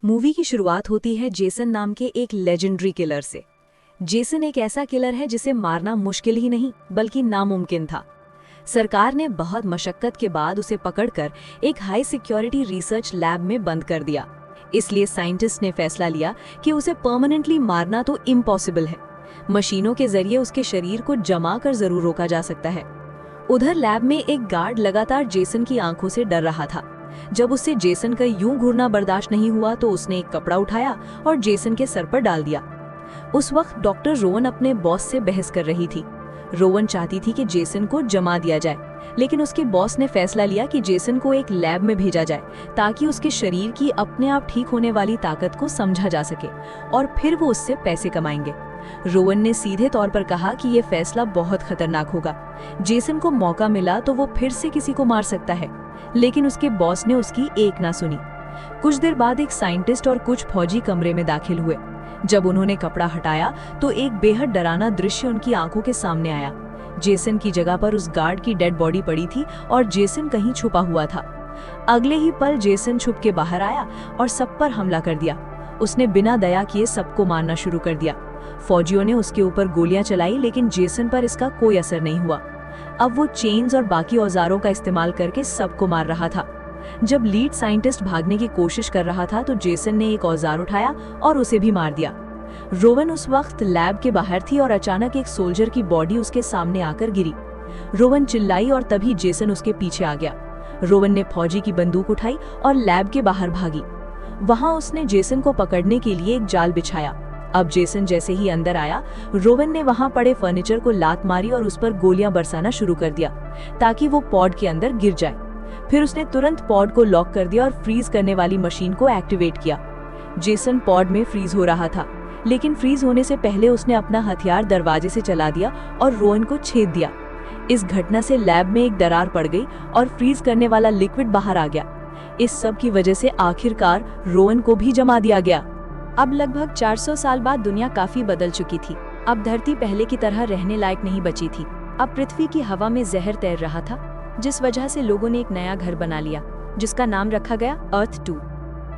Movie की शुरुआत होती है जेसन नाम के एक लेजेंडरी किलर से। जेसन एक ऐसा किलर है जिसे मारना मुश्किल ही नहीं बल्कि नामुमकिन था। सरकार ने बहुत मशक्कत के बाद उसे पकड़कर एक हाई सिक्योरिटी रिसर्च लैब में बंद कर दिया। इसलिए साइंटिस्ट ने फैसला लिया कि उसे परमानेंटली मारना तो इम्पॉसिबल है। मशीनों के जरिए उसके शरीर को जमा कर जरूर रोका जा सकता है। उधर लैब में एक गार्ड लगातार जेसन की आंखों से डर रहा था। जब उससे जेसन का यूं घूरना बर्दाश्त नहीं हुआ तो उसने एक कपड़ा उठाया और जेसन के सर पर डाल दिया। उस वक्त डॉक्टर रोवन अपने बॉस से बहस कर रही थी। रोवन चाहती थी कि जेसन को जमा दिया जाए, लेकिन उसके बॉस ने फैसला लिया कि जेसन को एक लैब में भेजा जाए ताकि उसके शरीर की अपने आप ठीक होने वाली ताकत को समझा जा सके और फिर वो उससे पैसे कमाएंगे। रोवन ने सीधे तौर पर कहा कि यह फैसला बहुत खतरनाक होगा। जेसन को मौका मिला तो वो फिर से किसी को मार सकता है, लेकिन उसके बॉस ने उसकी एक ना सुनी। कुछ देर बाद एक साइंटिस्ट और कुछ फौजी कमरे में दाखिल हुए। जब उन्होंने कपड़ा हटाया तो एक बेहद डरावना दृश्य उनकी आंखों के सामने आया। जेसन की जगह पर उस गार्ड की डेड बॉडी पड़ी थी और जेसन कहीं छुपा हुआ था। अगले ही पल जेसन छुप के बाहर आया और सब पर हमला कर दिया। उसने बिना दया किए सबको मारना शुरू कर दिया। फौजियों ने उसके ऊपर गोलियां चलाई, लेकिन जेसन पर इसका कोई असर नहीं हुआ। अब वो चेन्स और बाकी औजारों का इस्तेमाल करके सबको मार रहा था। जब लीड साइंटिस्ट भागने की कोशिश कर रहा था तो जेसन ने एक औजार उठाया और उसे भी मार दिया। रोवन उस वक्त लैब के बाहर थी और अचानक एक सोल्जर की बॉडी उसके सामने आकर गिरी। रोवन चिल्लाई और तभी जेसन उसके पीछे आ गया। रोवन ने फौजी की बंदूक उठाई और लैब के बाहर भागी। वहां उसने जेसन को पकड़ने के लिए एक जाल बिछाया। अब जेसन जैसे ही अंदर आया, रोवन ने वहां पड़े फर्नीचर को लात मारी और उस पर गोलियां बरसाना शुरू कर दिया ताकि वो पॉड के अंदर गिर जाए। फिर उसने तुरंत पॉड को लॉक कर दिया और फ्रीज करने वाली मशीन को एक्टिवेट किया। जेसन पॉड में फ्रीज हो रहा था, लेकिन फ्रीज होने से पहले उसने अपना हथियार दरवाजे से चला दिया और रोवन को छेद दिया। इस घटना से लैब में एक दरार पड़ गई और फ्रीज करने वाला लिक्विड बाहर आ गया। इस सब की वजह से आखिरकार रोवन को भी जमा दिया गया। अब लगभग 400 साल बाद दुनिया काफी बदल चुकी थी। अब धरती पहले की तरह रहने लायक नहीं बची थी। अब पृथ्वी की हवा में जहर तैर रहा था, जिस वजह से लोगों ने एक नया घर बना लिया जिसका नाम रखा गया अर्थ 2।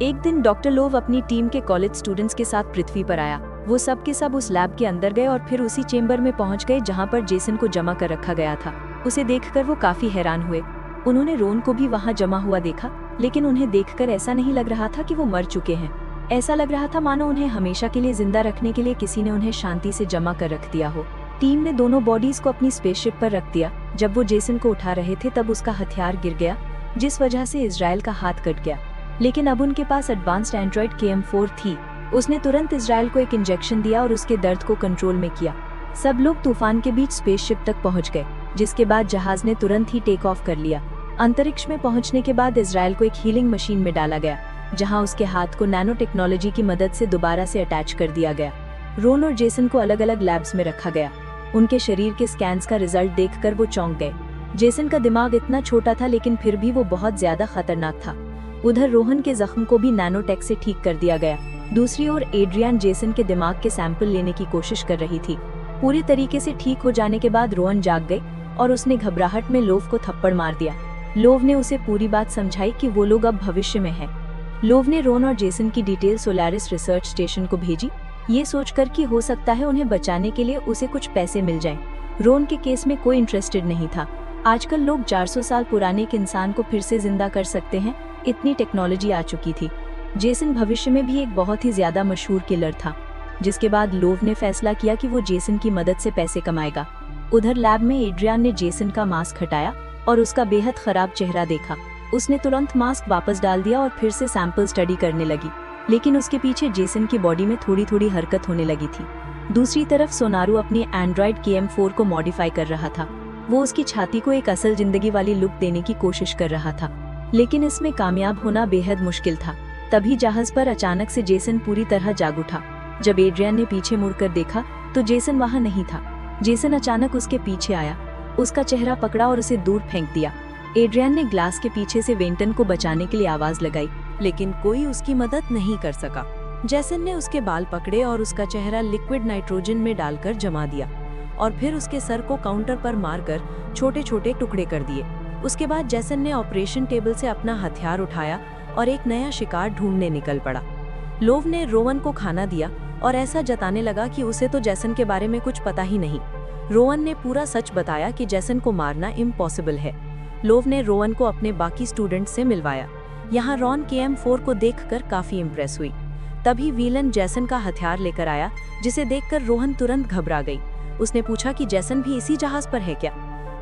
एक दिन डॉक्टर लोव अपनी टीम के कॉलेज स्टूडेंट्स के साथ पृथ्वी पर आया। वो सब के सब उस लैब के अंदर गए और फिर उसी चेम्बर में पहुंच गए जहां पर जेसन को जमा कर रखा गया था। उसे देखकर वो काफी हैरान हुए। उन्होंने रोन को भी वहां जमा हुआ देखा, लेकिन उन्हें देखकर ऐसा नहीं लग रहा था कि वो मर चुके हैं। ऐसा लग रहा था मानो उन्हें हमेशा के लिए जिंदा रखने के लिए किसी ने उन्हें शांति से जमा कर रख दिया हो। टीम ने दोनों बॉडीज को अपनी स्पेसशिप पर रख दिया। जब वो जेसन को उठा रहे थे तब उसका हथियार गिर गया, जिस वजह से इजराइल का हाथ कट गया। लेकिन अब उनके पास एडवांस्ड एंड्रॉइड KM4 थी। उसने तुरंत इजराइल को एक इंजेक्शन दिया और उसके दर्द को कंट्रोल में किया। सब लोग तूफान के बीच स्पेसशिप तक पहुंच गए, जिसके बाद जहाज ने तुरंत ही टेक ऑफ कर लिया। अंतरिक्ष में पहुंचने के बाद इजराइल को एक हीलिंग मशीन में डाला गया, जहां उसके हाथ को नैनो टेक्नोलॉजी की मदद से दोबारा से अटैच कर दिया गया। रोन और जेसन को अलग अलग लैब्स में रखा गया। उनके शरीर के स्कैन्स का रिजल्ट देखकर वो चौंक गए। जेसन का दिमाग इतना छोटा था, लेकिन फिर भी वो बहुत ज्यादा खतरनाक था। उधर रोहन के जख्म को भी नैनोटेक से ठीक कर दिया गया। दूसरी ओर एड्रियन जेसन के दिमाग के सैंपल लेने की कोशिश कर रही थी। पूरी तरीके से ठीक हो जाने के बाद रोहन जाग गई और उसने घबराहट में लोव को थप्पड़ मार दिया। लोव ने उसे पूरी बात समझाई कि वो लोग अब भविष्य में हैं। लोव ने रोन और जेसन की डिटेल सोलारिस रिसर्च स्टेशन को भेजी, ये सोचकर कि हो सकता है उन्हें बचाने के लिए उसे कुछ पैसे मिल जाएं। रोन के केस में कोई इंटरेस्टेड नहीं था। आजकल लोग 400 साल पुराने एक इंसान को फिर से जिंदा कर सकते हैं, इतनी टेक्नोलॉजी आ चुकी थी। जेसन भविष्य में भी एक बहुत ही ज्यादा मशहूर किलर था, जिसके बाद लोव ने फैसला किया कि वो जेसन की मदद से पैसे कमाएगा। उधर लैब में एड्रियन ने जेसन का मास्क हटाया और उसका बेहद खराब चेहरा देखा। उसने तुरंत मास्क वापस डाल दिया और फिर से सैंपल स्टडी करने लगी, लेकिन उसके पीछे जेसन की बॉडी में थोड़ी थोड़ी हरकत होने लगी थी। दूसरी तरफ सोनारू अपनी एंड्रॉइड KM4 को मॉडिफाई कर रहा था। वो उसकी छाती को एक असल जिंदगी वाली लुक देने की कोशिश कर रहा था, लेकिन इसमें कामयाब होना बेहद मुश्किल था। तभी जहाज पर अचानक से जेसन पूरी तरह जाग उठा। जब एड्रियन ने पीछे मुड़कर देखा तो जेसन वहां नहीं था। जेसन अचानक उसके पीछे आया, उसका चेहरा पकड़ा और उसे दूर फेंक दिया। एड्रियन ने ग्लास के पीछे से वेंटन को बचाने के लिए आवाज लगाई, लेकिन कोई उसकी मदद नहीं कर सका। जेसन ने उसके बाल पकड़े और उसका चेहरा लिक्विड नाइट्रोजन में डालकर जमा दिया और फिर उसके सर को काउंटर पर मारकर छोटे छोटे टुकड़े कर दिए। उसके बाद जेसन ने ऑपरेशन टेबल से अपना हथियार उठाया और एक नया शिकार ढूंढने निकल पड़ा। लोव ने रोवन को खाना दिया और ऐसा जताने लगा कि उसे तो जैसन के बारे में कुछ पता ही नहीं। रोवन ने पूरा सच बताया कि जैसन को मारना इम्पॉसिबल है। लोव ने रोवन को अपने बाकी स्टूडेंट्स से मिलवाया। यहाँ रॉन KM4 को देखकर काफी इम्प्रेस हुई। तभी विलन जैसन का हथियार लेकर आया, जिसे देखकर रोहन तुरंत घबरा गई। उसने पूछा कि जैसन भी इसी जहाज पर है क्या।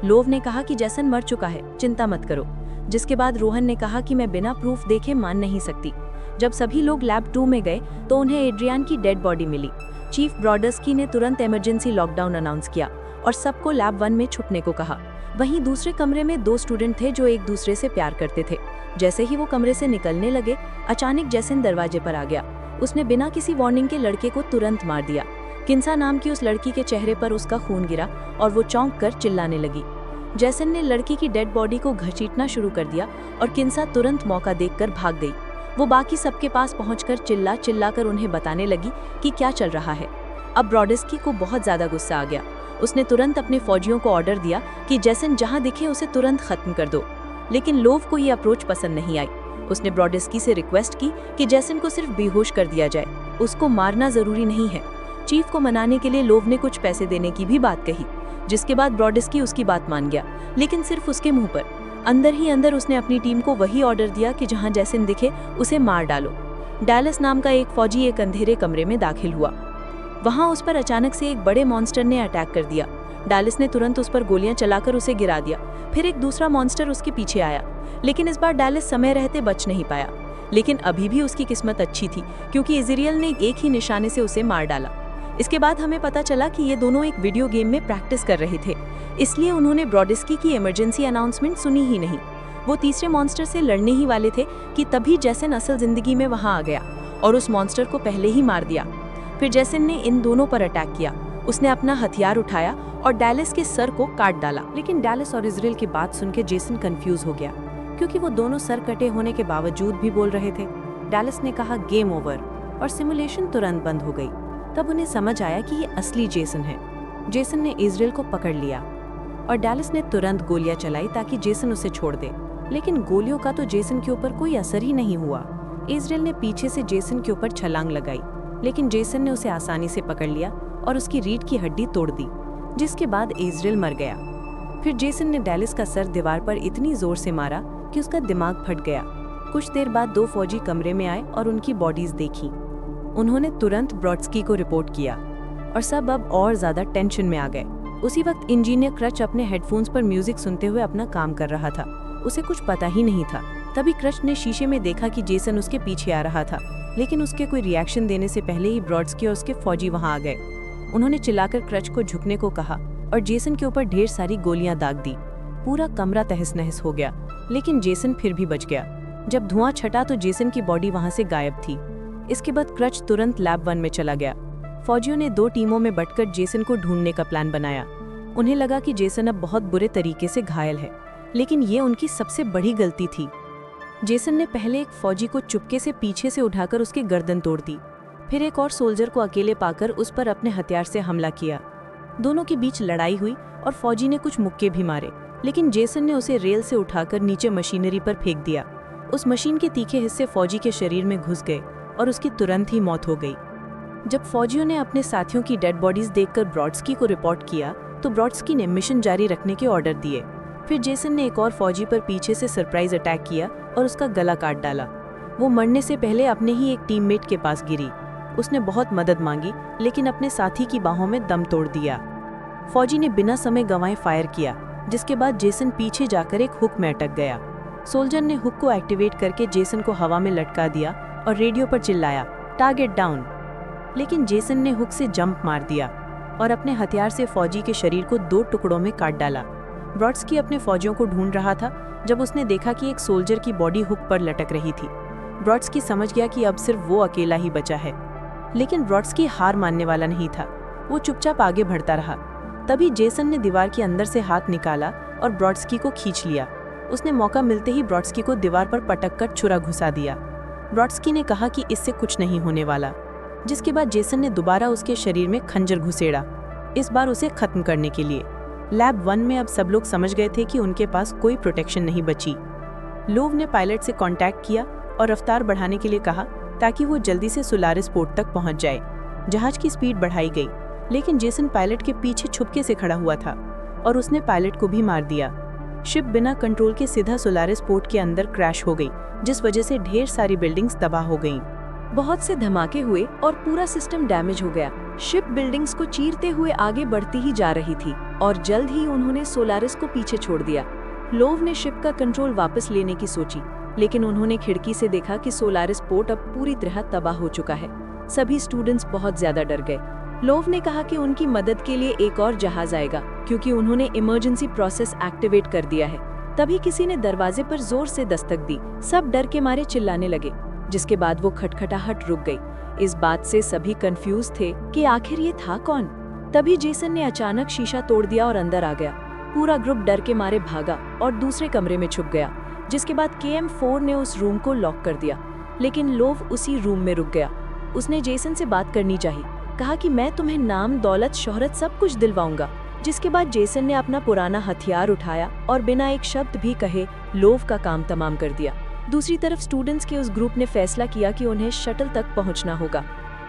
लोव ने कहा कि जैसन मर चुका है, चिंता मत करो। जिसके बाद रोहन ने कहा कि मैं बिना प्रूफ देखे मान नहीं सकती। जब सभी लोग लैब 2 में गए तो उन्हें एड्रियान की डेड बॉडी मिली। चीफ ब्रॉडस्की ने तुरंत इमरजेंसी लॉकडाउन अनाउंस किया और सबको लैब 1 में छुपने को कहा। वहीं दूसरे कमरे में 2 स्टूडेंट थे जो एक दूसरे से प्यार करते थे। जैसे ही वो कमरे से निकलने लगे, अचानक जैसन दरवाजे पर आ गया। उसने बिना किसी वार्निंग के लड़के को तुरंत मार दिया। किंसा नाम की उस लड़की के चेहरे पर उसका खून गिरा और वो चौंक कर चिल्लाने लगी। जैसन ने लड़की की डेड बॉडी को घसीटना शुरू कर दिया और किंसा तुरंत मौका देखकर भाग गई। वो बाकी सबके पास पहुंचकर चिल्ला कर उन्हें बताने लगी कि क्या चल रहा है। अब ब्रॉडस्की को बहुत ज्यादा गुस्सा आ गया। उसने तुरंत अपने फौजियों को ऑर्डर दिया कि जैसन जहां दिखे उसे तुरंत खत्म कर दो। लेकिन लोव को ये अप्रोच पसंद नहीं आई। उसने ब्रॉडस्की से रिक्वेस्ट की कि जैसन को सिर्फ बेहोश कर दिया जाए, उसको मारना जरूरी नहीं है। चीफ को मनाने के लिए लोव ने कुछ पैसे देने की भी बात कही, जिसके बाद ब्रॉडस्की उसकी बात मान गया, लेकिन सिर्फ उसके मुंह पर। अंदर ही अंदर उसने अपनी टीम को वही ऑर्डर दिया कि जहां जैसन दिखे उसे मार डालो। डैलस नाम का एक फौजी एक अंधेरे कमरे में दाखिल हुआ। वहां उस पर अचानक से एक बड़े मॉन्स्टर ने अटैक कर दिया। डैलस ने तुरंत उस पर गोलियां चलाकर उसे गिरा दिया। फिर एक दूसरा मॉन्स्टर उसके पीछे आया, लेकिन इस बार डैलस समय रहते बच नहीं पाया। लेकिन अभी भी उसकी किस्मत अच्छी थी, क्योंकि इजराइल ने एक ही निशाने से उसे मार डाला। इसके बाद हमें पता चला कि ये दोनों एक वीडियो गेम में प्रैक्टिस कर रहे थे, इसलिए उन्होंने ब्रॉडस्की की इमरजेंसी अनाउंसमेंट सुनी ही नहीं। वो तीसरे मॉन्स्टर से लड़ने ही वाले थे कि तभी जैसन असल जिंदगी में वहां आ गया और उस मॉन्स्टर को पहले ही मार दिया। फिर जैसन ने इन दोनों पर अटैक किया। उसने अपना हथियार उठाया और डैलस के सर को काट डाला। लेकिन डैलस और इजराइल की बात सुनकर जेसन कंफ्यूज हो गया, क्योंकि वो दोनों सर कटे होने के बावजूद भी बोल रहे थे। डैलस ने कहा गेम ओवर और सिमुलेशन तुरंत बंद हो गई। तब उन्हें समझ आया कि ये असली जेसन है। जेसन ने इजराइल को पकड़ लिया और डैलस ने तुरंत गोलियां चलाई ताकि जेसन उसे छोड़ दे, लेकिन गोलियों का तो जेसन के ऊपर कोई असर ही नहीं हुआ। इजराइल ने पीछे से जेसन के ऊपर छलांग लगाई, लेकिन जेसन ने उसे आसानी से पकड़ लिया और उसकी रीढ़ की हड्डी तोड़ दी, जिसके बाद इजराइल मर गया। फिर जेसन ने डैलस का सर दीवार पर इतनी जोर से मारा कि उसका दिमाग फट गया। कुछ देर बाद 2 फौजी कमरे में आए और उनकी बॉडीज देखी। उन्होंने तुरंत ब्रॉडस्की को रिपोर्ट किया और सब अब और ज्यादा टेंशन में आ गए। उसी वक्त इंजीनियर क्रच अपने हेडफोन्स पर म्यूजिक सुनते हुए अपना काम कर रहा था। उसे कुछ पता ही नहीं था। तभी क्रच ने शीशे में देखा कि जेसन उसके पीछे आ रहा था, लेकिन उसके कोई रिएक्शन देने से पहले ही ब्रॉडस्की और उसके फौजी वहां आ गए। उन्होंने चिल्लाकर क्रच को झुकने को कहा और जेसन के ऊपर ढेर सारी गोलियां दाग दी। पूरा कमरा तहस नहस हो गया, लेकिन जेसन फिर भी बच गया। जब धुआं छटा तो जेसन की बॉडी वहां से गायब थी। इसके बाद क्रच तुरंत लैब 1 में चला गया। फौजियों ने 2 टीमों में बंटकर जेसन को ढूंढने का प्लान बनाया। उन्हें लगा कि जेसन अब बहुत बुरे तरीके से घायल है, लेकिन ये उनकी सबसे बड़ी गलती थी। जेसन ने पहले एक फौजी को चुपके से पीछे से उठाकर उसकी गर्दन तोड़ दी। फिर एक और सोल्जर को अकेले पाकर उस पर अपने हथियार से हमला किया। दोनों के बीच लड़ाई हुई और फौजी ने कुछ मुक्के भी मारे, लेकिन जेसन ने उसे रेल से उठाकर नीचे मशीनरी पर फेंक दिया। उस मशीन के तीखे हिस्से फौजी के शरीर में घुस गए और उसकी तुरंत ही मौत हो गई। जब फौजियों ने अपने साथियों की डेड बॉडीज देखकर ब्रॉडस्की को रिपोर्ट किया तो ब्रॉडस्की ने मिशन जारी रखने के ऑर्डर दिए। फिर जेसन ने एक और फौजी पर पीछे से सरप्राइज अटैक किया और उसका गला काट डाला। वो मरने से पहले अपने ही एक टीममेट के पास गिरी। उसने बहुत मदद मांगी, लेकिन अपने साथी की बाहों में दम तोड़ दिया। फौजी ने बिना समय गंवाए फायर किया, जिसके बाद जेसन पीछे जाकर एक हुक में अटक गया। सोल्जर ने हुक को एक्टिवेट करके जेसन को हवा में लटका दिया और रेडियो पर चिल्लाया, टारगेट डाउन। लेकिन जेसन ने हुक से जंप मार दिया और अपने हथियार से फौजी के शरीर को 2 टुकड़ों में काट डाला। ब्रॉडस्की अपने फौजियों को ढूंढ रहा था जब उसने देखा कि एक सोल्जर की बॉडी हुक पर लटक रही थी। ब्रॉडस्की समझ गया कि अब सिर्फ वो अकेला ही बचा है, लेकिन ब्रॉडस्की हार मानने वाला नहीं था। वो चुपचाप आगे बढ़ता रहा। तभी जेसन ने दीवार के अंदर से हाथ निकाला और ब्रॉडस्की को खींच लिया। उसने मौका मिलते ही ब्रॉडस्की को दीवार पर पटक कर छुरा घुसा दिया। ब्रॉडस्की ने कहा कि इससे कुछ नहीं होने वाला, जिसके बाद जेसन ने दोबारा उसके शरीर में खंजर घुसेड़ा, इस बार उसे खत्म करने के लिए। लैब 1 में अब सब लोग समझ गए थे कि उनके पास कोई प्रोटेक्शन नहीं बची। लोव ने पायलट से कांटेक्ट किया और रफ्तार बढ़ाने के लिए कहा, ताकि वो जल्दी से सोलारिस पोर्ट तक पहुंच जाए। जहाज की स्पीड बढ़ाई गई, लेकिन जेसन पायलट के पीछे छुपके से खड़ा हुआ था और उसने पायलट को भी मार दिया। शिप बिना कंट्रोल के सीधा सोलारिस पोर्ट के अंदर क्रैश हो गई, जिस वजह से ढेर सारी बिल्डिंग्स तबाह हो गईं। बहुत से धमाके हुए और पूरा सिस्टम डैमेज हो गया। शिप बिल्डिंग्स को चीरते हुए आगे बढ़ती ही जा रही थी और जल्द ही उन्होंने सोलारिस को पीछे छोड़ दिया। लोव ने शिप का कंट्रोल वापस लेने की सोची, लेकिन उन्होंने खिड़की से देखा कि सोलारिस पोर्ट अब पूरी तरह तबाह हो चुका है। सभी स्टूडेंट्स बहुत ज्यादा डर गए। लोव ने कहा कि उनकी मदद के लिए एक और जहाज आएगा, क्योंकि उन्होंने इमरजेंसी प्रोसेस एक्टिवेट कर दिया है। तभी किसी ने दरवाजे पर जोर से दस्तक दी। सब डर के मारे चिल्लाने लगे, जिसके बाद वो खटखटाहट रुक गई। इस बात से सभी कंफ्यूज थे कि आखिर ये था कौन। तभी जेसन ने अचानक शीशा तोड़ दिया और अंदर आ गया। पूरा ग्रुप डर के मारे भागा और दूसरे कमरे में छुप गया, जिसके बाद KM-4 ने उस रूम को लॉक कर दिया। लेकिन लोव उसी रूम में रुक गया। उसने जेसन से बात करनी चाहिए, कहा कि मैं तुम्हें नाम, दौलत, शोहरत सब कुछ दिलवाऊंगा। जिसके बाद जेसन ने अपना पुराना हथियार उठाया और बिना एक शब्द भी कहे लोव का काम तमाम कर दिया। दूसरी तरफ स्टूडेंट्स के उस ग्रुप ने फैसला किया कि उन्हें शटल तक पहुंचना होगा।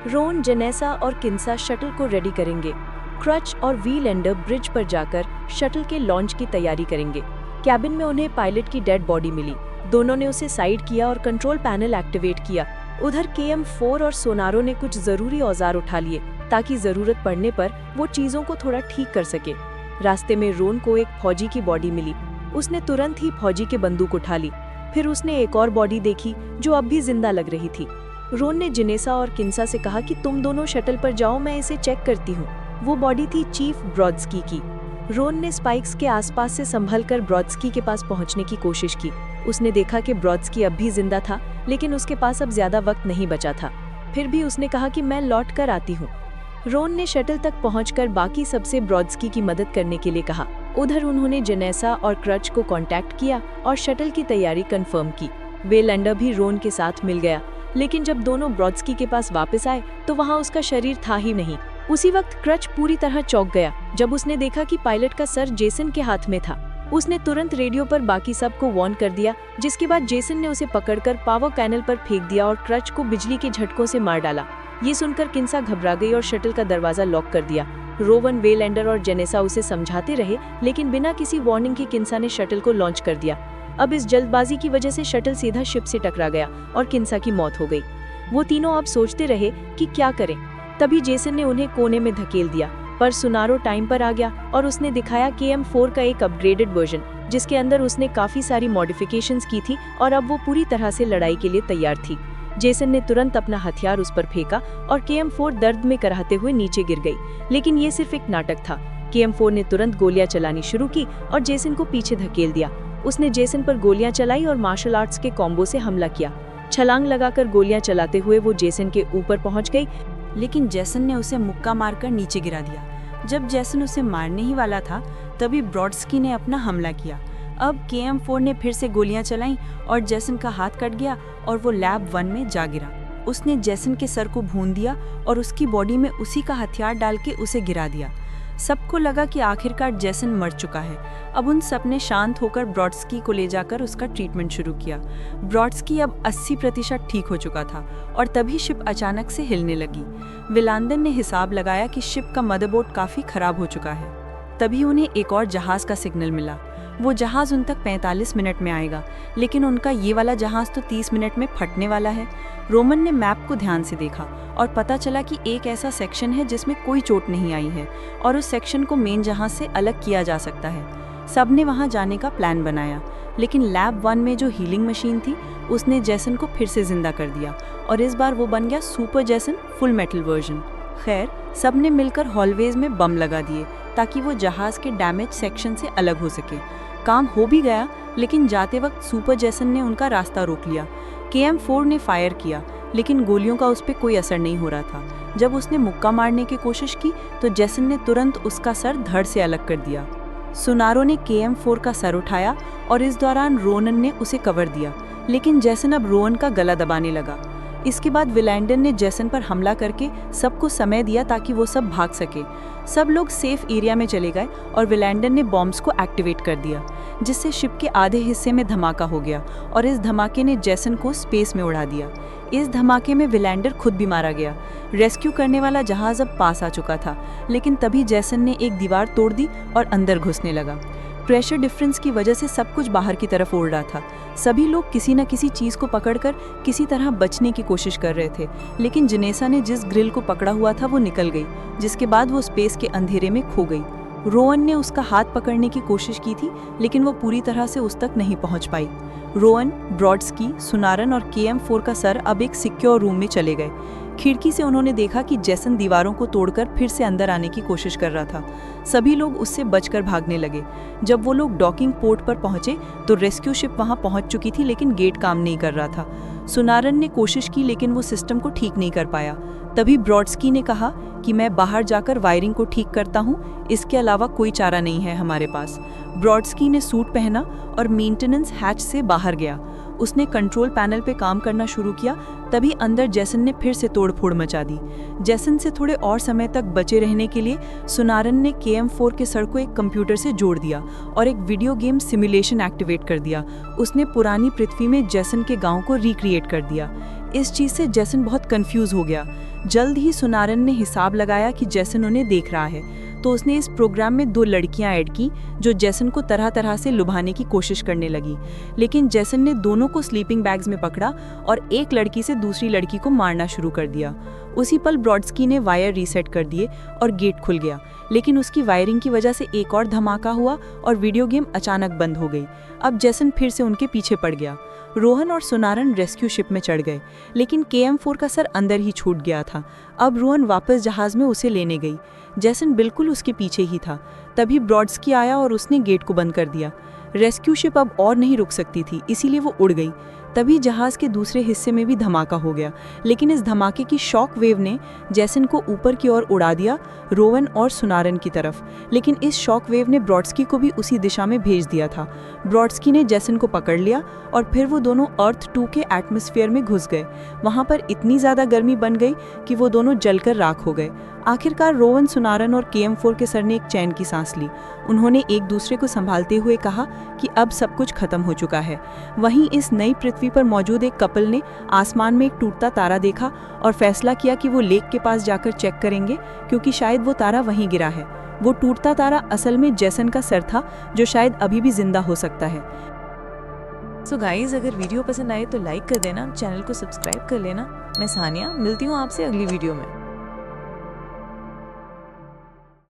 रोन, जेनेसा और किन्सा शटल को रेडी करेंगे। क्रच और वीलेंडर ब्रिज पर जाकर शटल के लॉन्च की तैयारी करेंगे। कैबिन में उन्हें पायलट की डेड बॉडी मिली। दोनों ने उसे साइड किया और कंट्रोल पैनल एक्टिवेट किया। उधर KM-4 और सोनारो ने कुछ जरूरी औजार उठा लिए, ताकि जरूरत पड़ने पर वो चीजों को थोड़ा ठीक कर सके। रास्ते में रोन को एक फौजी की बॉडी मिली। उसने तुरंत ही फौजी के बंदूक उठा ली। फिर उसने एक और बॉडी देखी जो अब भी जिंदा लग रही थी। रोन ने जेनेसा और किन्सा से कहा कि तुम दोनों शटल पर जाओ, मैं इसे चेक करती हूँ। वो बॉडी थी चीफ ब्रॉडस्की की। रोन ने स्पाइक्स के आसपास से संभलकर ब्रॉडस्की के पास पहुंचने की कोशिश की। उसने देखा कि ब्रॉडस्की अब भी जिंदा था, लेकिन उसके पास अब ज्यादा वक्त नहीं बचा था। फिर भी उसने कहा कि मैं लौट कर आती हूँ। रोन ने शटल तक पहुंचकर बाकी सबसे ब्रॉडस्की की मदद करने के लिए कहा। उधर उन्होंने जेनेसा और क्रच को कांटेक्ट किया और शटल की तैयारी कंफर्म की। वेलेंडर भी रोन के साथ मिल गया, लेकिन जब दोनों ब्रॉडस्की के पास वापस आए तो वहां उसका शरीर था ही नहीं। उसी वक्त क्रच पूरी तरह चौंक गया जब उसने देखा कि पायलट का सर जेसन के हाथ में था। उसने तुरंत रेडियो पर बाकी सबको वार्न कर दिया, जिसके बाद जेसन ने उसे पकड़कर पावर कैनल पर फेंक दिया और क्रच को बिजली के झटकों से मार डाला। ये सुनकर किन्सा घबरा गई और शटल का दरवाजा लॉक कर दिया। रोवन, वेलेंडर और जेनेसा उसे समझाते रहे, लेकिन बिना किसी वार्निंग के किन्सा ने शटल को लॉन्च कर दिया। अब इस जल्दबाजी की वजह से शटल सीधा शिप से टकरा गया और किन्सा की मौत हो गई। वो तीनों अब सोचते रहे कि क्या करें। तभी जेसन ने उन्हें कोने में धकेल दिया, पर सोनारो टाइम पर आ गया और उसने दिखाया KM-4 का एक अपग्रेडेड वर्जन, जिसके अंदर उसने काफी सारी मॉडिफिकेशंस की थी और अब वो पूरी तरह से लड़ाई के लिए तैयार थी। जेसन ने तुरंत अपना हथियार उस पर फेंका और KM-4 दर्द में कराहते हुए नीचे गिर गई, लेकिन ये सिर्फ एक नाटक था। KM-4 ने तुरंत गोलियां चलानी शुरू की और जेसन को पीछे धकेल दिया। उसने जेसन पर गोलियां चलाई और मार्शल आर्ट्स के कॉम्बो से हमला किया। छलांग लगाकर गोलियां चलाते हुए वो जेसन के ऊपर पहुंच गई, लेकिन जेसन ने उसे मुक्का मारकर नीचे गिरा दिया। जब जेसन उसे मारने ही वाला था, तभी ब्रॉडस्की ने अपना हमला किया। अब KM-4 ने फिर से गोलियां चलाईं और जेसन का हाथ कट गया और वो लैब 1 में जा गिरा। उसने जेसन के सर को भून दिया और उसकी बॉडी में उसी का हथियार डाल के उसे गिरा दिया। सबको लगा कि आखिरकार जेसन मर चुका है। अब उन सब ने शांत होकर ब्रॉडस्की को ले जाकर उसका ट्रीटमेंट शुरू किया। ब्रॉडस्की अब 80% ठीक हो चुका था और तभी शिप अचानक से हिलने लगी। विलांदन ने हिसाब लगाया कि शिप का मदरबोर्ड काफी खराब हो चुका है। तभी उन्हें एक और जहाज का सिग्नल मिला। वो जहाज उन तक 45 मिनट में आएगा, लेकिन उनका ये वाला जहाज तो 30 मिनट में फटने वाला है। रोमन ने मैप को ध्यान से देखा और पता चला कि एक ऐसा सेक्शन है जिसमें कोई चोट नहीं आई है और उस सेक्शन को मेन जहाज से अलग किया जा सकता है। सब ने वहां जाने का प्लान बनाया, लेकिन लैब 1 में जो हीलिंग मशीन थी उसने जेसन को फिर से जिंदा कर दिया और इस बार वो बन गया super Jason full metal version. खैर, सब ने मिलकर हॉलवेज में बम लगा दिए ताकि वो जहाज के डैमेज सेक्शन से अलग हो सके। काम हो भी गया, लेकिन जाते वक्त सुपर जेसन ने उनका रास्ता रोक लिया। KM-4 ने फायर किया, लेकिन गोलियों का उस पर कोई असर नहीं हो रहा था। जब उसने मुक्का मारने की कोशिश की तो जेसन ने तुरंत उसका सर धड़ से अलग कर दिया। सोनारो ने KM-4 का सर उठाया और इस दौरान रोनन ने उसे कवर दिया, लेकिन जेसन अब रोन का गला दबाने लगा। इसके बाद विलैंडन ने जेसन पर हमला करके सबको समय दिया ताकि वो सब भाग सके। सब लोग सेफ एरिया में चले गए और विलैंडन ने बॉम्ब्स को एक्टिवेट कर दिया, जिससे शिप के आधे हिस्से में धमाका हो गया और इस धमाके ने जेसन को स्पेस में उड़ा दिया। इस धमाके में विलैंडर खुद भी मारा गया। रेस्क्यू करने वाला जहाज अब पास आ चुका था, लेकिन तभी जैसन ने एक दीवार तोड़ दी और अंदर घुसने लगा। प्रेशर डिफरेंस की वजह से सब कुछ बाहर की तरफ उड़ रहा था। सभी लोग किसी न किसी चीज़ को पकड़कर किसी तरह बचने की कोशिश कर रहे थे, लेकिन जनेसा ने जिस ग्रिल को पकड़ा हुआ था वो निकल गई, जिसके बाद वो स्पेस के अंधेरे में खो गई। रोवन ने उसका हाथ पकड़ने की कोशिश की थी, लेकिन वो पूरी तरह से उस तक नहीं पहुंच पाई। रोवन, ब्रॉडस्की, सुनारन और KM-4 का सर अब एक सिक्योर रूम में चले गए। खिड़की से उन्होंने देखा कि जैसन दीवारों को तोड़कर फिर से अंदर आने की कोशिश कर रहा था। सभी लोग उससे बचकर भागने लगे। जब वो लोग डॉकिंग पोर्ट पर पहुंचे तो रेस्क्यू शिप वहां पहुंच चुकी थी, लेकिन गेट काम नहीं कर रहा था। सुनारन ने कोशिश की, लेकिन वो सिस्टम को ठीक नहीं कर पाया। तभी ब्रॉडस्की ने कहा कि मैं बाहर जाकर वायरिंग को ठीक करता हूँ, इसके अलावा कोई चारा नहीं है हमारे पास। ब्रॉडस्की ने सूट पहना और मेंटेनेंस हैच से बाहर गया। उसने कंट्रोल पैनल पे काम करना शुरू किया। तभी अंदर जैसन ने फिर से तोड़फोड़ मचा दी। जैसन से थोड़े और समय तक बचे रहने के लिए सुनारन ने KM-4 के सर को एक कंप्यूटर से जोड़ दिया और एक वीडियो गेम सिमुलेशन एक्टिवेट कर दिया। उसने पुरानी पृथ्वी में जैसन के गांव को रिक्रिएट कर दिया। इस चीज़ से जैसन बहुत कंफ्यूज हो गया। जल्द ही सुनारन ने हिसाब लगाया कि जैसन उन्हें देख रहा है, तो उसने इस प्रोग्राम में 2 लड़कियां ऐड की जो जैसन को तरह तरह से लुभाने की कोशिश करने लगी। लेकिन जैसन ने दोनों को स्लीपिंग बैग्स में पकड़ा और एक लड़की से दूसरी लड़की को मारना शुरू कर दिया। उसी पल ब्रॉडस्की ने वायर रीसेट कर दिए और गेट खुल गया, लेकिन उसकी वायरिंग की वजह से एक और धमाका हुआ और वीडियो गेम अचानक बंद हो गई। अब जैसन फिर से उनके पीछे पड़ गया। रोहन और सुनारन रेस्क्यू शिप में चढ़ गए, लेकिन KM-4 का सर अंदर ही छूट गया था। अब रोहन वापस जहाज में उसे लेने गई। जैसन बिल्कुल उसके पीछे ही था। तभी ब्रॉडस्की आया और उसने गेट को बंद कर दिया। रेस्क्यू शिप अब और नहीं रुक सकती थी, इसीलिए वो उड़ गई। तभी जहाज के दूसरे हिस्से में भी धमाका हो गया, लेकिन इस धमाके की शॉक वेव ने जैसन को ऊपर की ओर उड़ा दिया, रोवन और सुनारन की तरफ। लेकिन इस शॉक वेव ने ब्रॉडस्की को भी उसी दिशा में भेज दिया था। ब्रॉडस्की ने जैसन को पकड़ लिया और फिर वो दोनों अर्थ 2 के एटमॉस्फेयर में घुस गए। वहां पर इतनी ज्यादा गर्मी बन गई कि वो दोनों जलकर राख हो गए। आखिरकार रोवन, सुनारन और KM-4 के सर ने एक चैन की सांस ली। उन्होंने एक दूसरे को संभालते हुए कहा कि अब सब कुछ खत्म हो चुका है। वहीं इस नई पृथ्वी पर मौजूद एक कपल ने आसमान में एक टूटता तारा देखा और फैसला किया कि वो लेक के पास जाकर चेक करेंगे, क्योंकि शायद वो तारा वहीं गिरा है। वो टूटता तारा असल में जैसन का सर था, जो शायद अभी भी जिंदा हो सकता है। सो गाइज, अगर वीडियो पसंद आए तो लाइक कर देना, चैनल को सब्सक्राइब कर लेना। मैं सानिया, मिलती हूँ आपसे अगली वीडियो में।